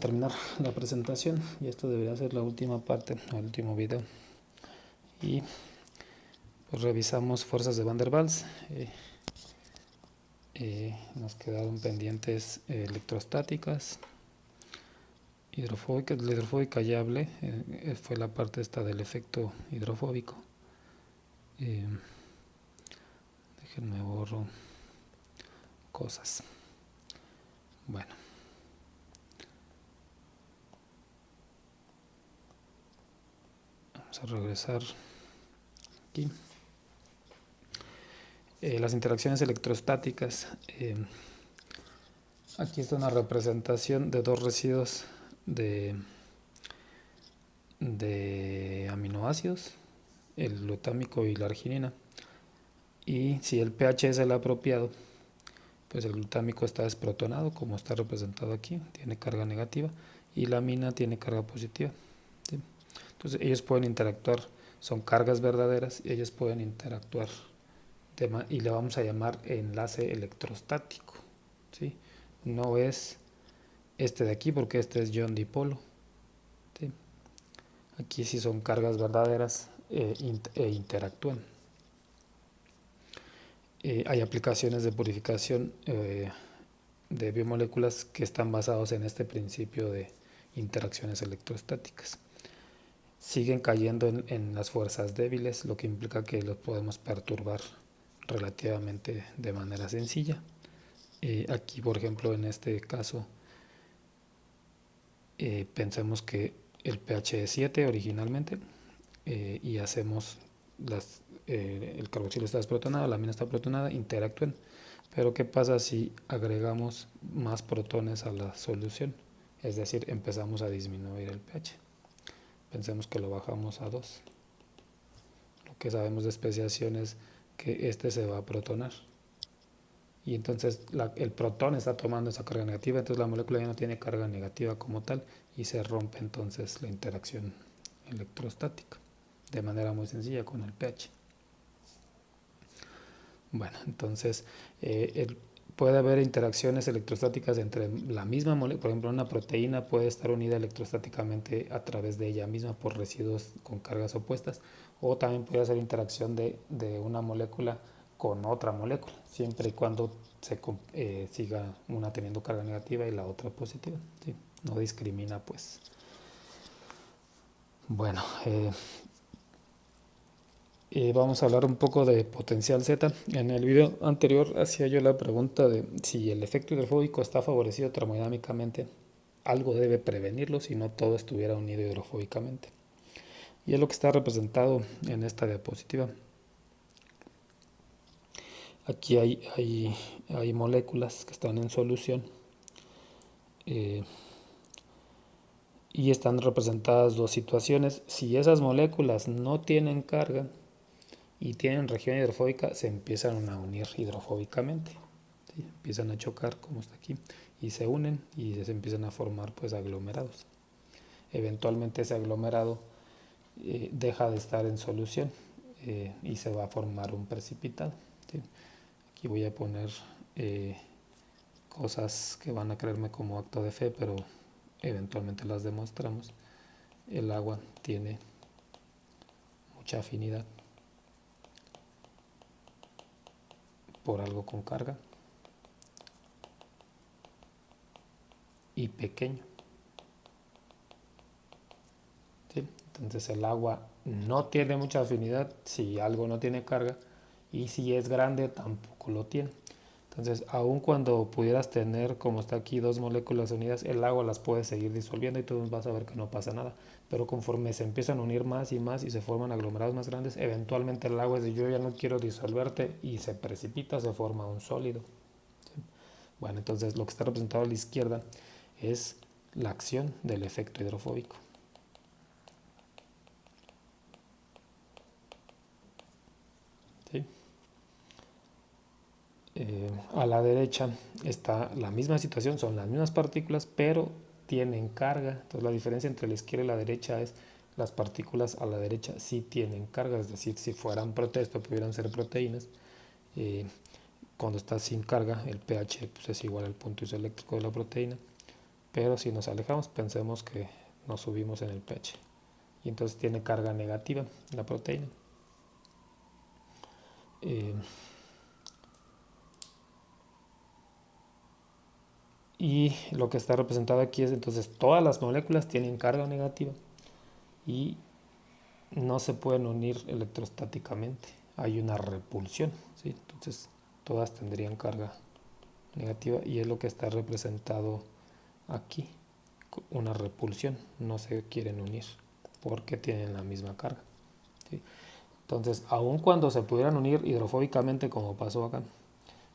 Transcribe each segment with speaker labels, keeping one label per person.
Speaker 1: terminar la presentación y esto debería ser la última parte, el último video. Y pues revisamos fuerzas de Van der Waals. Nos quedaron pendientes electrostáticas, hidrofóbicas. La hidrofóbica ya hablé, fue la parte esta del efecto hidrofóbico. Déjenme borro cosas. Bueno, vamos a regresar aquí. Las interacciones electrostáticas. Aquí está una representación de dos residuos de aminoácidos, el glutámico y la arginina. Y si el pH es el apropiado, pues el glutámico está desprotonado, como está representado aquí, tiene carga negativa, y la amina tiene carga positiva, ¿sí? Entonces ellos pueden interactuar, son cargas verdaderas, y ellos pueden interactuar y le vamos a llamar enlace electrostático, ¿sí? No es este de aquí porque este es ion dipolo, ¿sí? Aquí sí son cargas verdaderas e interactúan. Hay aplicaciones de purificación de biomoléculas que están basados en este principio de interacciones electrostáticas. Siguen cayendo en las fuerzas débiles, lo que implica que los podemos perturbar relativamente de manera sencilla. Aquí, por ejemplo, en este caso, pensemos que el pH es 7 originalmente, y hacemos el carboxilo está desprotonado, la amina está protonada, interactúan. Pero ¿qué pasa si agregamos más protones a la solución? Es decir, empezamos a disminuir el pH. Pensemos que lo bajamos a 2. Lo que sabemos de especiación es que este se va a protonar. Y entonces el protón está tomando esa carga negativa, entonces la molécula ya no tiene carga negativa como tal y se rompe entonces la interacción electrostática de manera muy sencilla con el pH. Bueno, entonces puede haber interacciones electrostáticas entre la misma molécula. Por ejemplo, una proteína puede estar unida electrostáticamente a través de ella misma por residuos con cargas opuestas, o también puede hacer interacción de una molécula con otra molécula, siempre y cuando siga una teniendo carga negativa y la otra positiva, ¿sí? No discrimina, pues. Bueno, vamos a hablar un poco de potencial Z. En el video anterior hacía yo la pregunta de si el efecto hidrofóbico está favorecido termodinámicamente, algo debe prevenirlo si no todo estuviera unido hidrofóbicamente. Y es lo que está representado en esta diapositiva. Aquí hay moléculas que están en solución, y están representadas dos situaciones. Si esas moléculas no tienen carga y tienen región hidrofóbica, se empiezan a unir hidrofóbicamente, ¿sí? Empiezan a chocar como está aquí y se unen y se empiezan a formar pues aglomerados. Eventualmente ese aglomerado deja de estar en solución y se va a formar un precipitado, ¿sí? Aquí voy a poner cosas que van a creerme como acto de fe, pero eventualmente las demostramos. El agua tiene mucha afinidad por algo con carga y pequeño, ¿sí? Entonces el agua no tiene mucha afinidad si algo no tiene carga, y si es grande tampoco lo tiene. Entonces, aun cuando pudieras tener, como está aquí, dos moléculas unidas, el agua las puede seguir disolviendo y tú vas a ver que no pasa nada. Pero conforme se empiezan a unir más y más y se forman aglomerados más grandes, eventualmente el agua es de yo ya no quiero disolverte y se precipita, se forma un sólido, ¿sí? Bueno, entonces lo que está representado a la izquierda es la acción del efecto hidrofóbico, ¿sí? A la derecha está la misma situación, son las mismas partículas, pero tienen carga. Entonces la diferencia entre la izquierda y la derecha es las partículas a la derecha sí tienen carga, es decir, si fueran protesto pudieran ser proteínas. Cuando está sin carga, el pH pues, es igual al punto isoeléctrico de la proteína. pero si nos alejamos pensemos que nos subimos en el pH y entonces tiene carga negativa la proteína. Y lo que está representado aquí es entonces todas las moléculas tienen carga negativa y no se pueden unir electrostáticamente, hay una repulsión, ¿sí? Entonces todas tendrían carga negativa y es lo que está representado aquí, una repulsión, no se quieren unir porque tienen la misma carga, ¿sí? Entonces, aun cuando se pudieran unir hidrofóbicamente como pasó acá,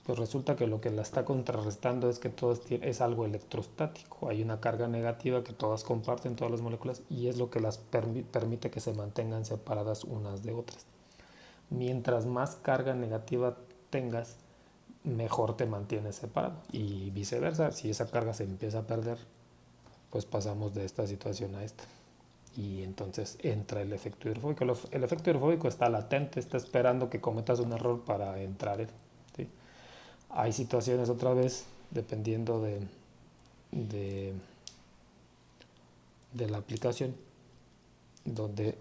Speaker 1: pues resulta que lo que la está contrarrestando es que es algo electrostático, hay una carga negativa que todas comparten, todas las moléculas, y es lo que las permite que se mantengan separadas unas de otras. Mientras más carga negativa tengas, mejor te mantienes separado, y viceversa, si esa carga se empieza a perder, pues pasamos de esta situación a esta. Y entonces entra el efecto hidrofóbico. El efecto hidrofóbico está latente, está esperando que cometas un error para entrar él, ¿sí? Hay situaciones otra vez, dependiendo de, de la aplicación, donde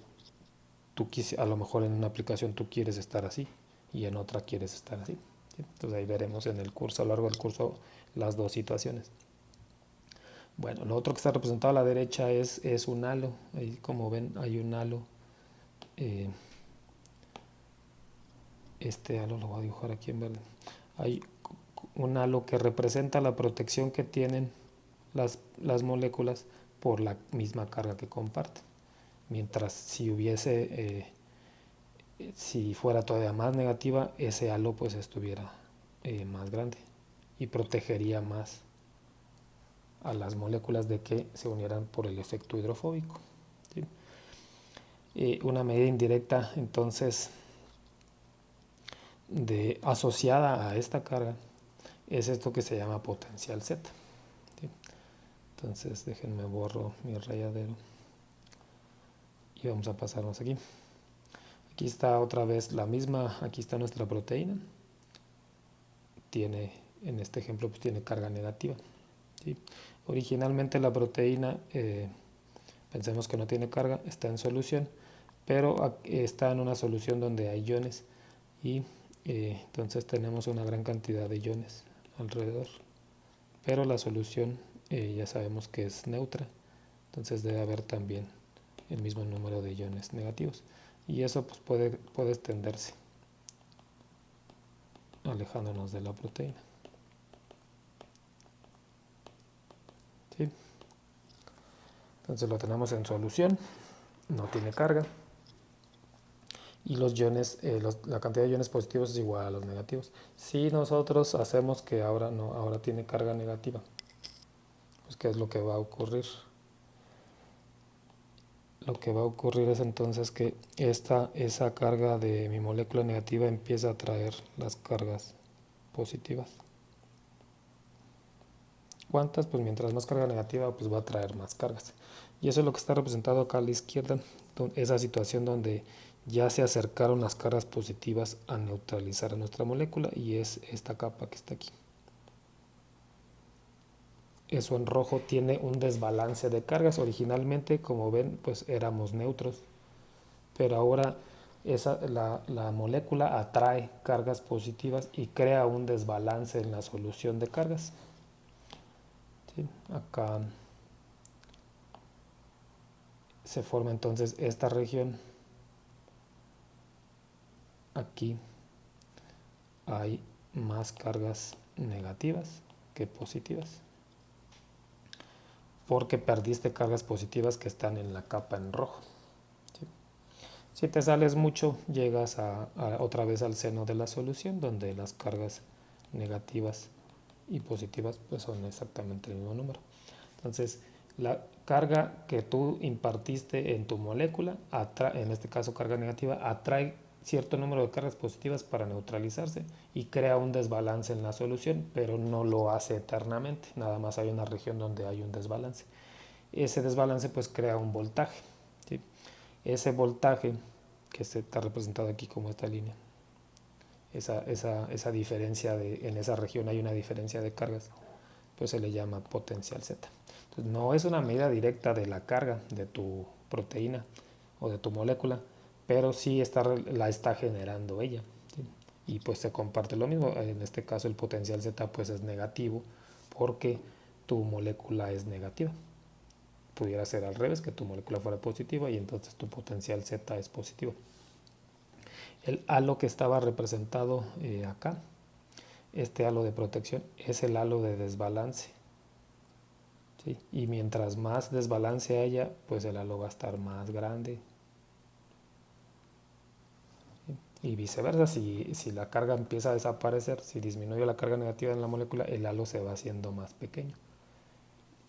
Speaker 1: a lo mejor en una aplicación tú quieres estar así y en otra quieres estar así, ¿sí? Entonces ahí veremos en el curso, a lo largo del curso, las dos situaciones. Bueno, lo otro que está representado a la derecha es un halo. Ahí, como ven, hay un halo. Este halo lo voy a dibujar aquí en verde. Hay un halo que representa la protección que tienen las moléculas por la misma carga que comparten. Mientras si fuera todavía más negativa, ese halo pues estuviera más grande y protegería más a las moléculas de que se unieran por el efecto hidrofóbico, ¿sí? Una medida indirecta entonces asociada a esta carga es esto que se llama potencial Z, ¿sí? Entonces déjenme borro mi rayadero y vamos a pasarnos aquí. Aquí está otra vez la misma, aquí está nuestra proteína, en este ejemplo pues tiene carga negativa, ¿sí? Originalmente la proteína, pensemos que no tiene carga, está en solución, pero está en una solución donde hay iones y entonces tenemos una gran cantidad de iones alrededor, pero la solución ya sabemos que es neutra, entonces debe haber también el mismo número de iones negativos y eso pues puede extenderse alejándonos de la proteína, ¿sí? Entonces lo tenemos en solución, no tiene carga y los iones, la cantidad de iones positivos es igual a los negativos. Si nosotros hacemos que ahora no, ahora tiene carga negativa, pues ¿qué es lo que va a ocurrir? Lo que va a ocurrir es entonces que esa carga de mi molécula negativa empieza a atraer las cargas positivas. ¿Cuántas? Pues mientras más carga negativa, pues va a traer más cargas. Y eso es lo que está representado acá a la izquierda, esa situación donde ya se acercaron las cargas positivas a neutralizar a nuestra molécula y es esta capa que está aquí. Eso en rojo tiene un desbalance de cargas. Originalmente, como ven, pues éramos neutros, pero ahora la molécula atrae cargas positivas y crea un desbalance en la solución de cargas, ¿sí? Acá se forma entonces esta región. Aquí hay más cargas negativas que positivas, porque perdiste cargas positivas que están en la capa en rojo, ¿sí? Si te sales mucho, llegas otra vez al seno de la solución, donde las cargas negativas y positivas pues son exactamente el mismo número. Entonces, la carga que tú impartiste en tu molécula, en este caso carga negativa, atrae cierto número de cargas positivas para neutralizarse y crea un desbalance en la solución, pero no lo hace eternamente, nada más hay una región donde hay un desbalance. Ese desbalance pues crea un voltaje, ¿sí? Ese voltaje que está representado aquí como esta línea, esa diferencia en esa región hay una diferencia de cargas, pues se le llama potencial Z. Entonces, no es una medida directa de la carga de tu proteína o de tu molécula, pero sí la está generando ella, ¿sí? Y pues se comparte lo mismo. En este caso el potencial Z pues es negativo porque tu molécula es negativa. Pudiera ser al revés, que tu molécula fuera positiva y entonces tu potencial Z es positivo. El halo que estaba representado acá, este halo de protección, es el halo de desbalance, ¿sí? Y mientras más desbalance haya, pues el halo va a estar más grande. Y viceversa, si la carga empieza a desaparecer, si disminuye la carga negativa en la molécula, el halo se va haciendo más pequeño.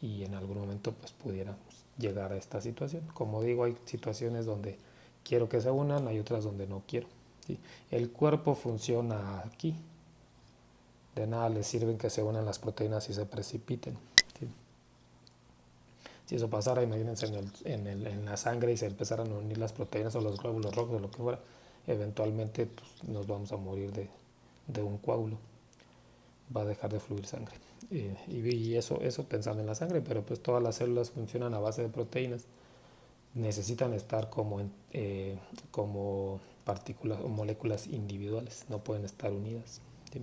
Speaker 1: Y en algún momento pues pudiéramos llegar a esta situación. Como digo, hay situaciones donde quiero que se unan, hay otras donde no quiero, ¿sí? El cuerpo funciona aquí. De nada les sirven que se unan las proteínas y se precipiten, ¿sí? Si eso pasara, imagínense en la sangre y se empezaran a unir las proteínas o los glóbulos rojos o lo que fuera, eventualmente pues, nos vamos a morir de un coágulo. Va a dejar de fluir sangre. Y eso pensando en la sangre, pero pues todas las células funcionan a base de proteínas. Necesitan estar como partículas o moléculas individuales, no pueden estar unidas, ¿sí?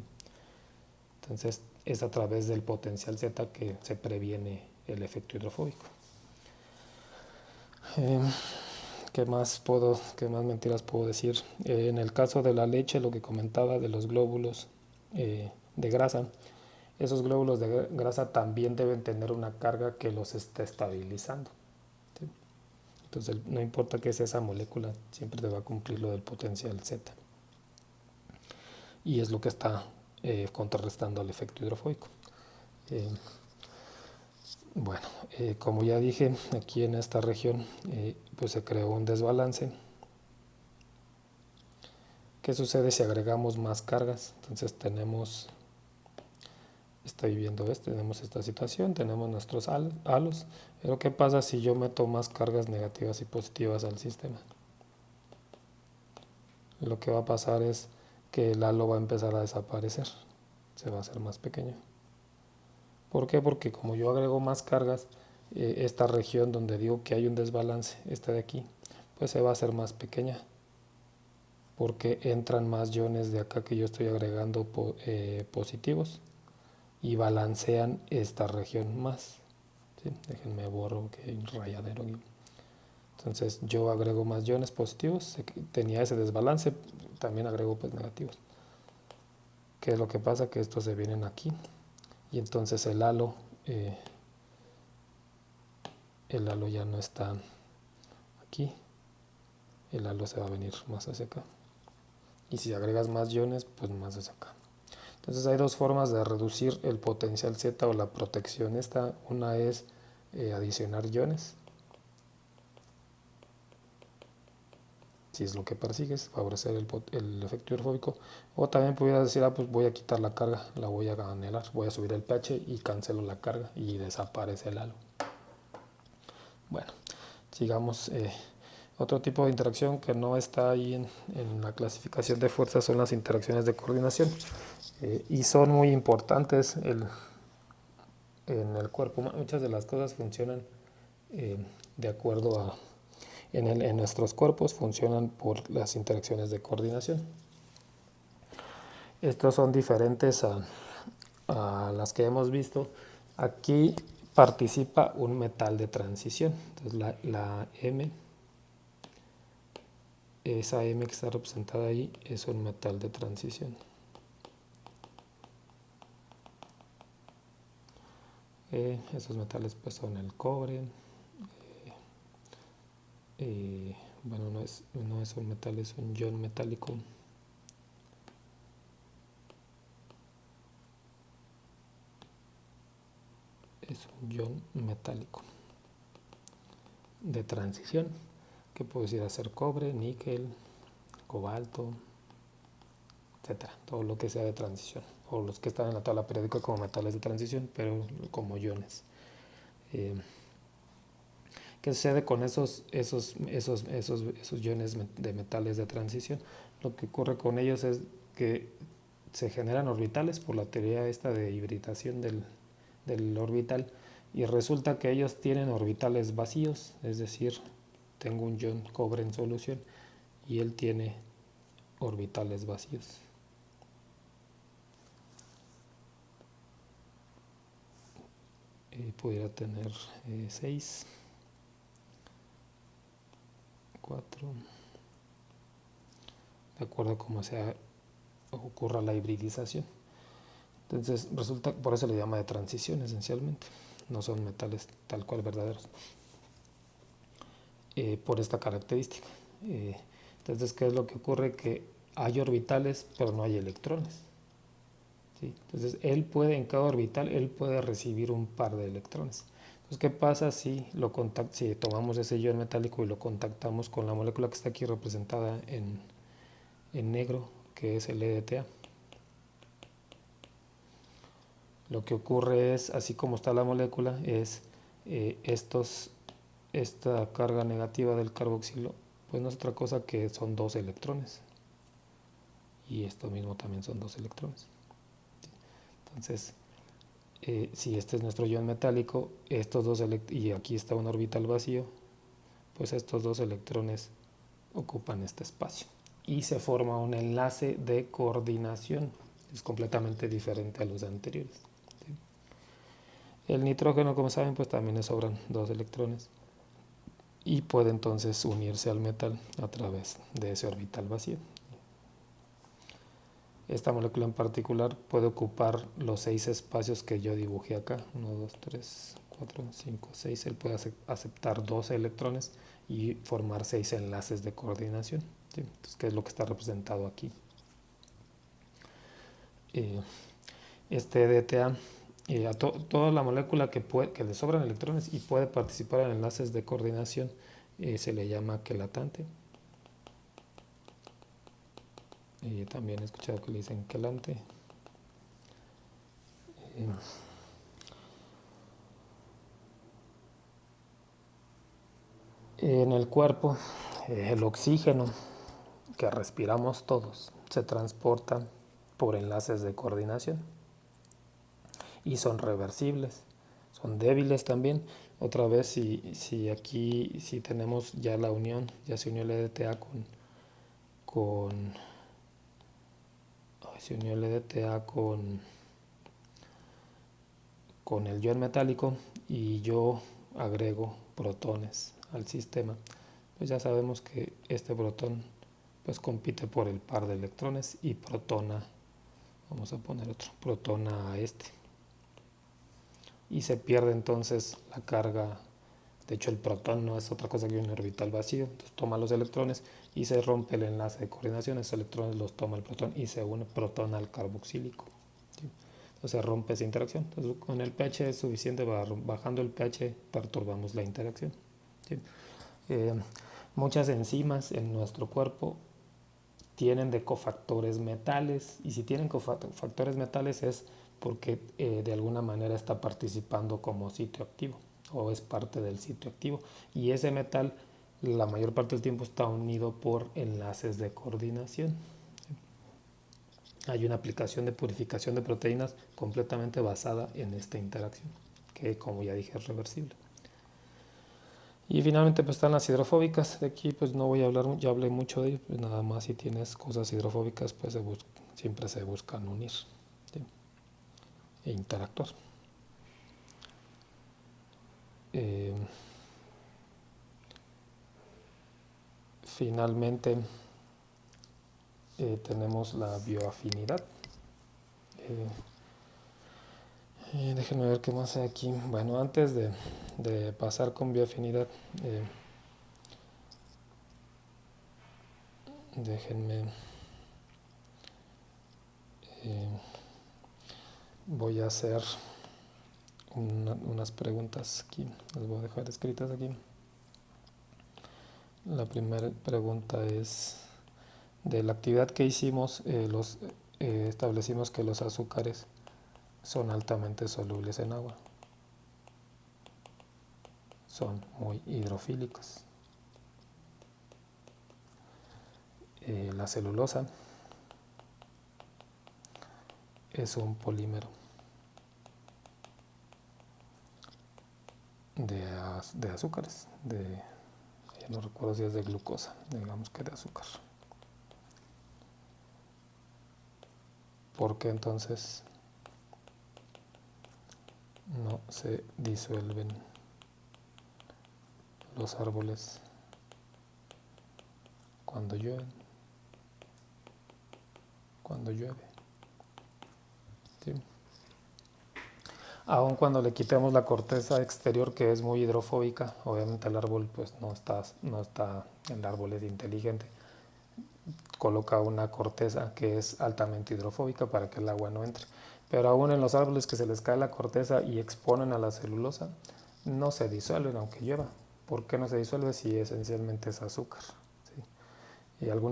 Speaker 1: Entonces es a través del potencial Z que se previene el efecto hidrofóbico. ¿Qué más mentiras puedo decir? En el caso de la leche, lo que comentaba de los glóbulos de grasa, esos glóbulos de grasa también deben tener una carga que los esté estabilizando, ¿sí? Entonces no importa qué sea esa molécula, siempre te va a cumplir lo del potencial Z. Y es lo que está contrarrestando al efecto hidrofóbico. Bueno, como ya dije, aquí en esta región pues se creó un desbalance. ¿Qué sucede si agregamos más cargas? Entonces estoy viendo tenemos esta situación, tenemos nuestros halos, pero ¿qué pasa si yo meto más cargas negativas y positivas al sistema? Lo que va a pasar es que el halo va a empezar a desaparecer, se va a hacer más pequeño. ¿Por qué? Porque como yo agrego más cargas, esta región donde digo que hay un desbalance, esta de aquí, pues se va a hacer más pequeña, porque entran más iones de acá que yo estoy agregando positivos y balancean esta región más, ¿sí? Déjenme borro que hay un rayadero aquí. Entonces yo agrego más iones positivos, tenía ese desbalance, también agrego pues negativos. ¿Qué es lo que pasa? Que estos se vienen aquí y entonces el halo ya no está aquí, el halo se va a venir más hacia acá. Y si agregas más iones, pues más hacia acá. Entonces hay dos formas de reducir el potencial Z o la protección. Una es adicionar iones, si es lo que persigues, favorecer el efecto hidrofóbico. O también pudieras decir, pues voy a quitar la carga, la voy a anelar, voy a subir el pH y cancelo la carga y desaparece el halo. Bueno, sigamos. Otro tipo de interacción que no está ahí en la clasificación de fuerzas son las interacciones de coordinación. Y son muy importantes en el cuerpo. Muchas de las cosas funcionan de acuerdo a... En nuestros cuerpos funcionan por las interacciones de coordinación. Estos son diferentes a las que hemos visto. Aquí participa un metal de transición. Entonces la M, esa M que está representada ahí, es un metal de transición. Esos metales pues son el cobre. Bueno, no es un metal, es un ion metálico. Es un ion metálico de transición, que puede ser cobre, níquel, cobalto, etcétera, todo lo que sea de transición, o los que están en la tabla periódica como metales de transición, pero como iones. ¿Qué sucede con esos iones de metales de transición? Lo que ocurre con ellos es que se generan orbitales por la teoría esta de hibridación del orbital, y resulta que ellos tienen orbitales vacíos, es decir, tengo un ion cobre en solución y él tiene orbitales vacíos. Pudiera tener 6, 4, de acuerdo a cómo ocurra la hibridización. Entonces resulta, por eso le llama de transición esencialmente, no son metales tal cual verdaderos, por esta característica. Entonces, ¿qué es lo que ocurre? Que hay orbitales pero no hay electrones. ¿Sí? Entonces él puede, en cada orbital, él puede recibir un par de electrones. Entonces, ¿qué pasa si tomamos ese ion metálico y lo contactamos con la molécula que está aquí representada en negro, que es el EDTA? Lo que ocurre es, así como está la molécula, es esta carga negativa del carboxilo, pues no es otra cosa que son 2 electrones. Y esto mismo también son 2 electrones. Entonces, si este es nuestro ion metálico, y aquí está un orbital vacío, pues estos 2 electrones ocupan este espacio. Y se forma un enlace de coordinación. Es completamente diferente a los anteriores. ¿Sí? El nitrógeno, como saben, pues también le sobran 2 electrones. Y puede entonces unirse al metal a través de ese orbital vacío. Esta molécula en particular puede ocupar los 6 espacios que yo dibujé acá. 1, 2, 3, 4, 5, 6. Él puede aceptar 12 electrones y formar 6 enlaces de coordinación. ¿Sí? Entonces, ¿qué es lo que está representado aquí? Este DTA, a toda la molécula que le sobran electrones y puede participar en enlaces de coordinación, se le llama quelatante. También he escuchado que le dicen quelante. En el cuerpo, el oxígeno que respiramos todos se transporta por enlaces de coordinación y son reversibles, son débiles también. Otra vez, si aquí tenemos ya la unión, ya se unió el EDTA se unió el EDTA con el ion metálico y yo agrego protones al sistema, pues ya sabemos que este protón pues compite por el par de electrones y protona, vamos a poner otro, protona a este. Y se pierde entonces la carga. De hecho, el protón no es otra cosa que un orbital vacío. Entonces toma los electrones y se rompe el enlace de coordinación. Esos electrones los toma el protón y se une protón al carboxílico. ¿Sí? Entonces se rompe esa interacción. Entonces con el pH es suficiente, bajando el pH perturbamos la interacción. ¿Sí? Muchas enzimas en nuestro cuerpo tienen de cofactores metales, y si tienen cofactores metales es porque de alguna manera está participando como sitio activo o es parte del sitio activo, y ese metal la mayor parte del tiempo está unido por enlaces de coordinación. Hay una aplicación de purificación de proteínas completamente basada en esta interacción, que como ya dije es reversible. Y finalmente pues están las hidrofóbicas. De aquí pues no voy a hablar, ya hablé mucho de ello, pues nada más si tienes cosas hidrofóbicas pues siempre se buscan unir, ¿sí? E interactuar. Finalmente tenemos la bioafinidad. Déjenme ver qué más hay aquí. Bueno, antes de pasar con bioafinidad, déjenme, voy a hacer unas preguntas aquí, las voy a dejar escritas aquí. La primera pregunta es, de la actividad que hicimos, establecimos que los azúcares son altamente solubles en agua, son muy hidrofílicos. La celulosa es un polímero. de azúcares, ya no recuerdo si es de glucosa, digamos que de azúcar. Porque entonces no se disuelven los árboles cuando llueve. ¿Sí? Aun cuando le quitemos la corteza exterior, que es muy hidrofóbica, obviamente el árbol pues el árbol es inteligente, coloca una corteza que es altamente hidrofóbica para que el agua no entre. Pero aún en los árboles que se les cae la corteza y exponen a la celulosa, no se disuelven aunque llueva. ¿Por qué no se disuelve si esencialmente es azúcar? ¿Sí? Y algo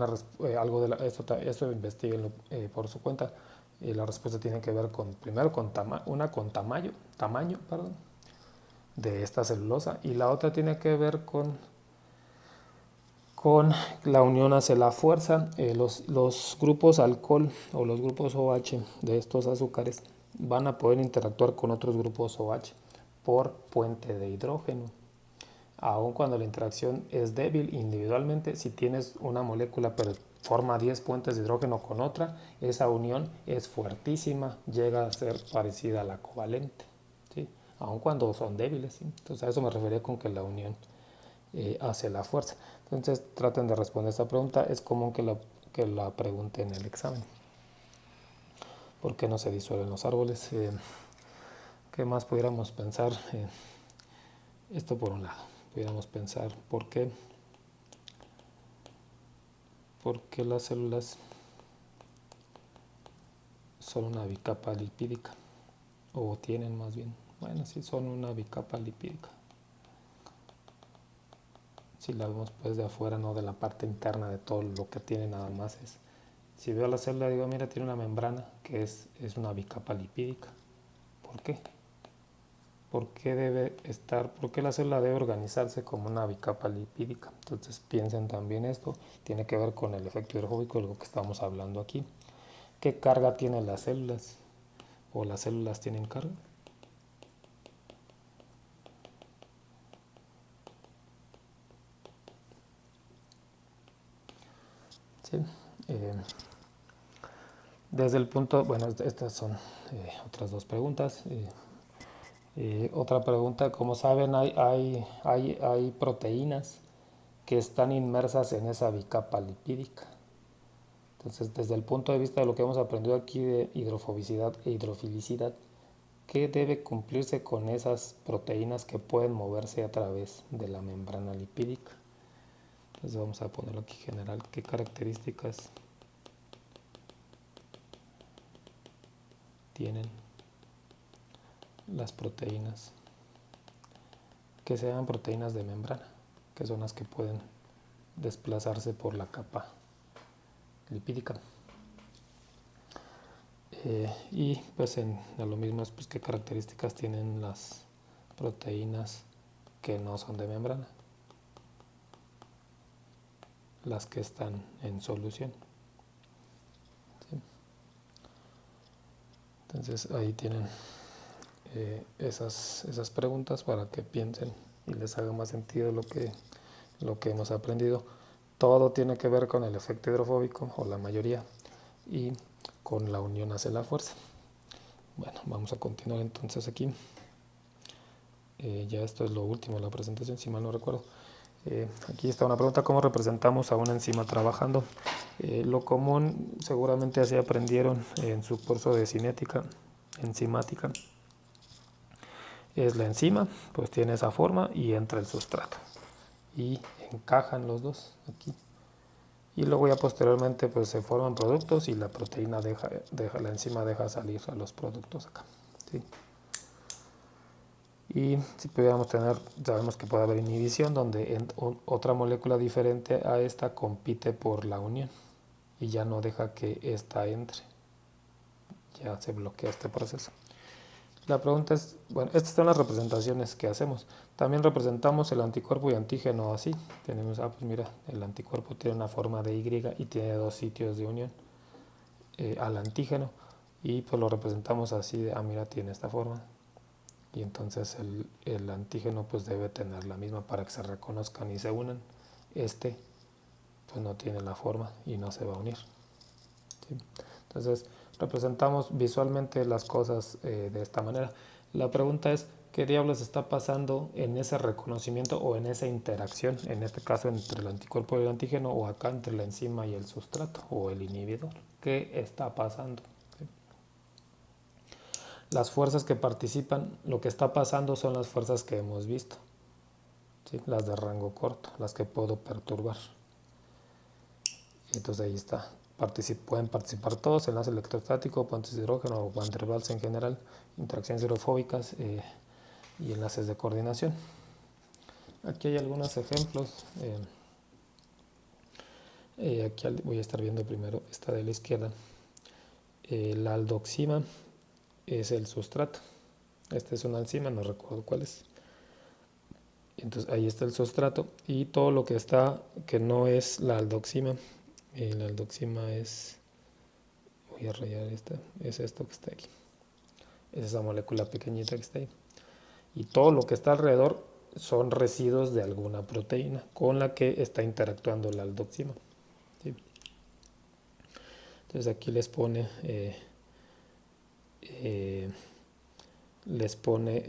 Speaker 1: de esto investiguen por su cuenta. Y la respuesta tiene que ver primero con tamaño de esta celulosa, y la otra tiene que ver con la unión hacia la fuerza. Los grupos alcohol o los grupos OH de estos azúcares van a poder interactuar con otros grupos OH por puente de hidrógeno. Aun cuando la interacción es débil individualmente, si tienes una molécula pero forma 10 puentes de hidrógeno con otra, esa unión es fuertísima, llega a ser parecida a la covalente, ¿sí? Aun cuando son débiles, ¿sí? Entonces a eso me refería con que la unión hace la fuerza. Entonces traten de responder esta pregunta, es común que la pregunten en el examen. ¿Por qué no se disuelven los árboles? ¿Qué más pudiéramos pensar? Esto por un lado, pudiéramos pensar por qué las células son una bicapa lipídica, o tienen más bien, bueno, sí son una bicapa lipídica. Si la vemos pues de afuera, no de la parte interna de todo lo que tiene, nada más es, si veo la célula digo, mira, tiene una membrana que es una bicapa lipídica. ¿Por qué? ¿Por qué la célula debe organizarse como una bicapa lipídica? Entonces piensen también esto, tiene que ver con el efecto hidrofóbico de lo que estamos hablando aquí. ¿Qué carga tienen las células? ¿O las células tienen carga? Sí. Desde el punto, bueno, estas son otras dos preguntas. Otra pregunta, como saben, hay proteínas que están inmersas en esa bicapa lipídica. Entonces, desde el punto de vista de lo que hemos aprendido aquí de hidrofobicidad e hidrofilicidad, ¿qué debe cumplirse con esas proteínas que pueden moverse a través de la membrana lipídica? Entonces vamos a ponerlo aquí general. ¿Qué características tienen las proteínas que sean proteínas de membrana, que son las que pueden desplazarse por la capa lipídica? Y pues a lo mismo es pues, qué características tienen las proteínas que no son de membrana, las que están en solución. ¿Sí? Entonces ahí tienen esas preguntas para que piensen y les haga más sentido lo que hemos aprendido. Todo tiene que ver con el efecto hidrofóbico, o la mayoría, y con la unión hacia la fuerza. Bueno, vamos a continuar entonces aquí. Ya esto es lo último de la presentación, si mal no recuerdo. Aquí está una pregunta: ¿cómo representamos a una enzima trabajando? Lo común, seguramente así aprendieron en su curso de cinética enzimática, es la enzima, pues tiene esa forma y entra el sustrato y encajan los dos aquí, y luego ya posteriormente pues se forman productos y la proteína la enzima deja salir a los productos acá, ¿sí? Y si pudiéramos sabemos que puede haber inhibición, donde otra molécula diferente a esta compite por la unión y ya no deja que esta entre, ya se bloquea este proceso. La pregunta es, bueno, estas son las representaciones que hacemos. También representamos el anticuerpo y antígeno así. Tenemos, pues mira, el anticuerpo tiene una forma de Y y tiene dos sitios de unión al antígeno, y pues lo representamos así, mira, tiene esta forma. y entonces el antígeno pues debe tener la misma para que se reconozcan y se unan. Este pues no tiene la forma y no se va a unir, ¿sí? Entonces representamos visualmente las cosas de esta manera. La pregunta es, ¿qué diablos está pasando en ese reconocimiento o en esa interacción? En este caso entre el anticuerpo y el antígeno, o acá entre la enzima y el sustrato o el inhibidor. ¿Qué está pasando? ¿Sí? Las fuerzas que participan, lo que está pasando son las fuerzas que hemos visto, ¿sí? Las de rango corto, las que puedo perturbar. Entonces ahí está. Pueden participar todos: enlace electrostático, puentes de hidrógeno o Van der Waals en general, interacciones hidrofóbicas y enlaces de coordinación. Aquí hay algunos ejemplos. Aquí voy a estar viendo primero esta de la izquierda. La aldoxima es el sustrato. Este es una enzima, no recuerdo cuál es. Entonces ahí está el sustrato y todo lo que está que no es la aldoxima. La aldoxima es, voy a rayar esta, es esto que está aquí. Es esa molécula pequeñita que está ahí. Y todo lo que está alrededor son residuos de alguna proteína con la que está interactuando la aldoxima, ¿sí? Entonces aquí les pone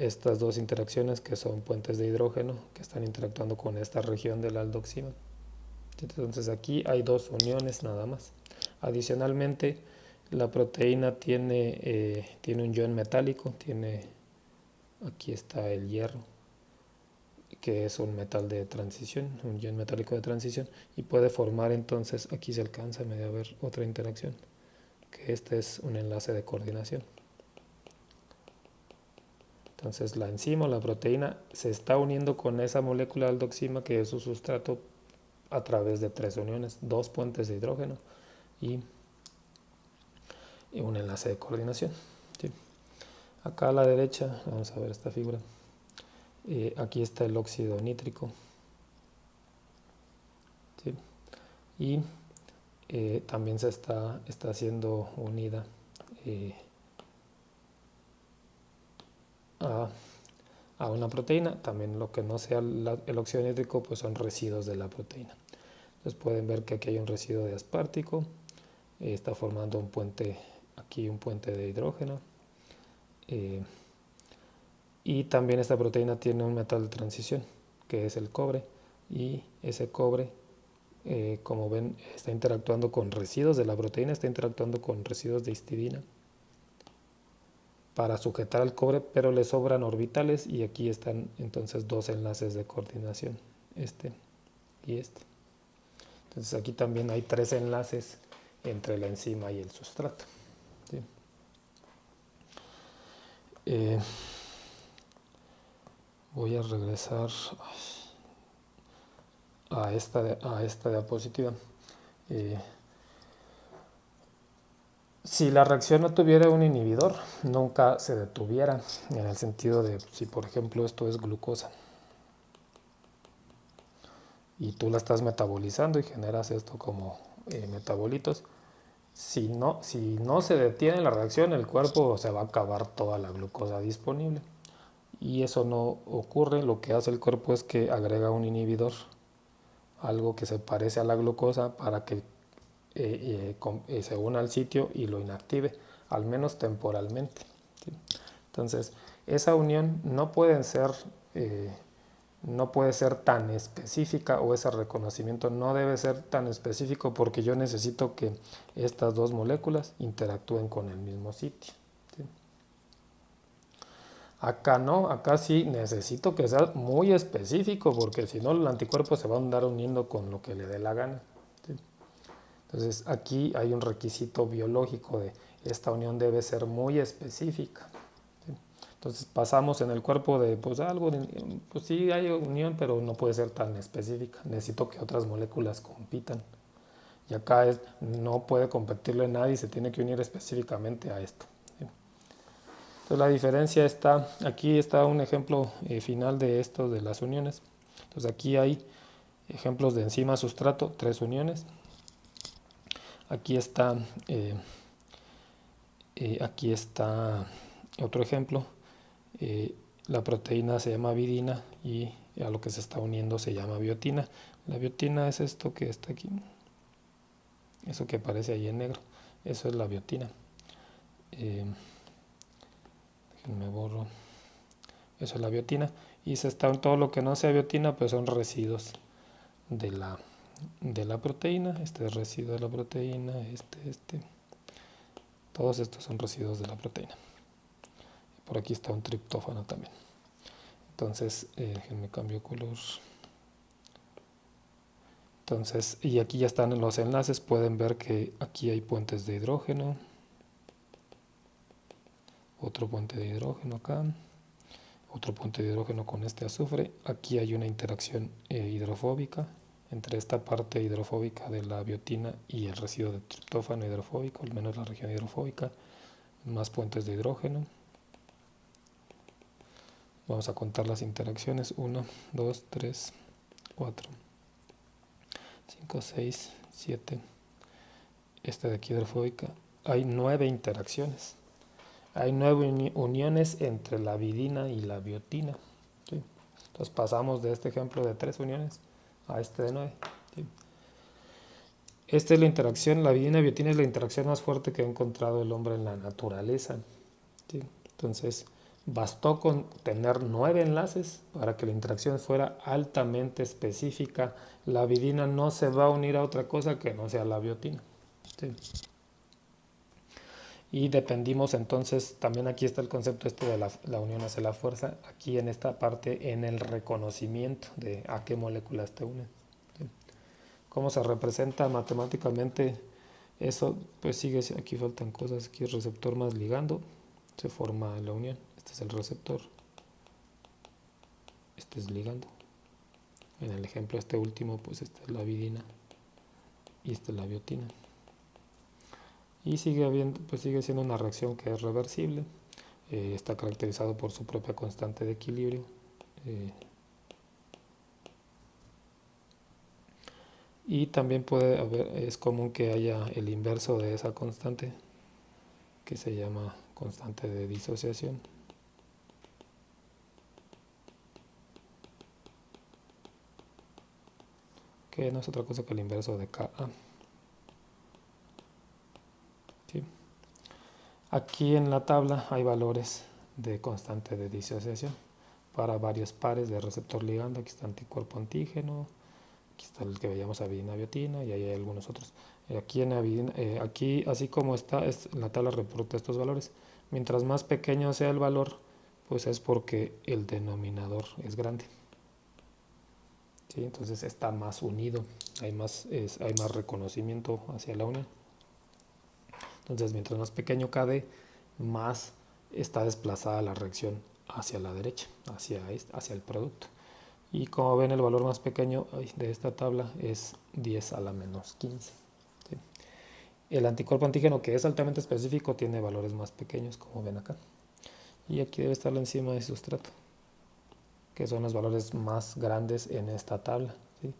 Speaker 1: estas dos interacciones que son puentes de hidrógeno que están interactuando con esta región de la aldoxima. Entonces aquí hay dos uniones nada más. Adicionalmente, la proteína tiene un ion metálico, aquí está el hierro, que es un metal de transición, un ion metálico de transición, y puede formar entonces, aquí se alcanza a medio ver otra interacción, que este es un enlace de coordinación. Entonces la enzima o la proteína se está uniendo con esa molécula aldoxima que es su sustrato a través de tres uniones, dos puentes de hidrógeno y un enlace de coordinación, ¿sí? Acá a la derecha, vamos a ver esta figura, aquí está el óxido nítrico, ¿sí? Y también se está haciendo unida a una proteína. También lo que no sea el óxido nítrico pues son residuos de la proteína. Entonces pueden ver que aquí hay un residuo de aspartico, está formando un puente, aquí un puente de hidrógeno, y también esta proteína tiene un metal de transición que es el cobre, y ese cobre como ven está interactuando con residuos de la proteína, está interactuando con residuos de histidina para sujetar al cobre, pero le sobran orbitales y aquí están entonces dos enlaces de coordinación, este y este. Entonces aquí también hay tres enlaces entre la enzima y el sustrato, ¿sí? Voy a regresar a esta diapositiva. Si la reacción no tuviera un inhibidor, nunca se detuviera, en el sentido de si por ejemplo esto es glucosa y tú la estás metabolizando y generas esto como metabolitos, si no se detiene la reacción, el cuerpo se va a acabar toda la glucosa disponible, y eso no ocurre. Lo que hace el cuerpo es que agrega un inhibidor, algo que se parece a la glucosa, para que se una al sitio y lo inactive, al menos temporalmente, ¿sí? Entonces esa unión no puede ser tan específica, o ese reconocimiento no debe ser tan específico, porque yo necesito que estas dos moléculas interactúen con el mismo sitio, ¿sí? Acá no, acá sí necesito que sea muy específico, porque si no el anticuerpo se va a andar uniendo con lo que le dé la gana, ¿sí? Entonces aquí hay un requisito biológico de esta unión debe ser muy específica, ¿sí? Entonces pasamos en el cuerpo de pues algo, pues sí hay unión, pero no puede ser tan específica. Necesito que otras moléculas compitan. Y acá no puede competirle nadie, se tiene que unir específicamente a esto, ¿sí? Entonces la diferencia está, aquí está un ejemplo final de esto de las uniones. Entonces aquí hay ejemplos de enzima sustrato, tres uniones. Aquí está otro ejemplo, la proteína se llama vidina y a lo que se está uniendo se llama biotina. La biotina es esto que está aquí, eso que aparece ahí en negro, eso es la biotina. Déjenme borro. Eso es la biotina. Y todo lo que no sea biotina, pues son residuos de la proteína. Este es residuo de la proteína, todos estos son residuos de la proteína. Por aquí está un triptófano también. Entonces, déjenme cambio color. Entonces, y aquí ya están los enlaces. Pueden ver que aquí hay puentes de hidrógeno. Otro puente de hidrógeno acá. Otro puente de hidrógeno con este azufre. Aquí hay una interacción hidrofóbica entre esta parte hidrofóbica de la biotina y el residuo de triptófano hidrofóbico, al menos la región hidrofóbica. Más puentes de hidrógeno. Vamos a contar las interacciones. 1, 2, 3, 4, 5, 6, 7. Esta de aquí hidrofóbica. Hay 9 interacciones. Hay 9 uniones entre la vidina y la biotina. ¿Sí? Entonces pasamos de este ejemplo de 3 uniones a este de 9. ¿Sí? Esta es la interacción, la vidina-biotina es la interacción más fuerte que ha encontrado el hombre en la naturaleza. ¿Sí? Entonces, bastó con tener 9 enlaces para que la interacción fuera altamente específica. La vidina no se va a unir a otra cosa que no sea la biotina. ¿Sí? Y dependimos entonces, también aquí está el concepto de la unión hacia la fuerza, aquí en esta parte, en el reconocimiento de a qué moléculas te unen. ¿Sí? ¿Cómo se representa matemáticamente eso? Pues sigue, aquí faltan cosas, aquí el receptor más ligando, se forma la unión, este es el receptor, este es ligando. En el ejemplo este último, pues esta es la vidina y esta es la biotina. Y sigue siendo una reacción que es reversible. Está caracterizado por su propia constante de equilibrio. Y también es común que haya el inverso de esa constante, que se llama constante de disociación. Que no es otra cosa que el inverso de Ka. ¿Sí? Aquí en la tabla hay valores de constante de disociación para varios pares de receptor ligando. Aquí está anticuerpo antígeno, aquí está el que veíamos avidina biotina y ahí hay algunos otros. Aquí así como está, la tabla reporta estos valores. Mientras más pequeño sea el valor, pues es porque el denominador es grande. ¿Sí? Entonces está más unido, hay más reconocimiento hacia la unión. Entonces mientras más pequeño KD, más está desplazada la reacción hacia la derecha, hacia el producto. Y como ven, el valor más pequeño de esta tabla es 10 a la menos 15. ¿Sí? El anticuerpo antígeno, que es altamente específico, tiene valores más pequeños, como ven acá. Y aquí debe estar la enzima de sustrato, que son los valores más grandes en esta tabla. ¿Sí?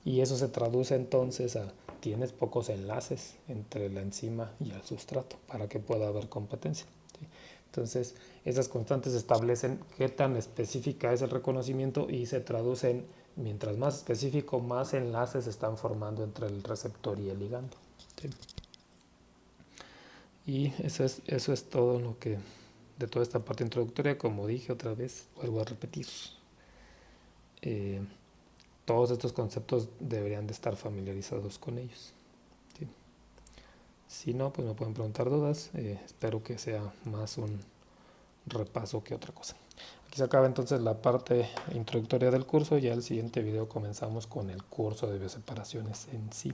Speaker 1: Y eso se traduce entonces a tienes pocos enlaces entre la enzima y el sustrato para que pueda haber competencia. ¿Sí? Entonces, esas constantes establecen qué tan específica es el reconocimiento y se traducen, mientras más específico, más enlaces se están formando entre el receptor y el ligando. ¿Sí? Y eso es todo lo que de toda esta parte introductoria. Como dije otra vez, vuelvo a repetir, todos estos conceptos deberían de estar familiarizados con ellos. ¿Sí? Si no, pues me pueden preguntar dudas. Espero que sea más un repaso que otra cosa. Aquí se acaba entonces la parte introductoria del curso. Ya el siguiente video comenzamos con el curso de bioseparaciones en sí.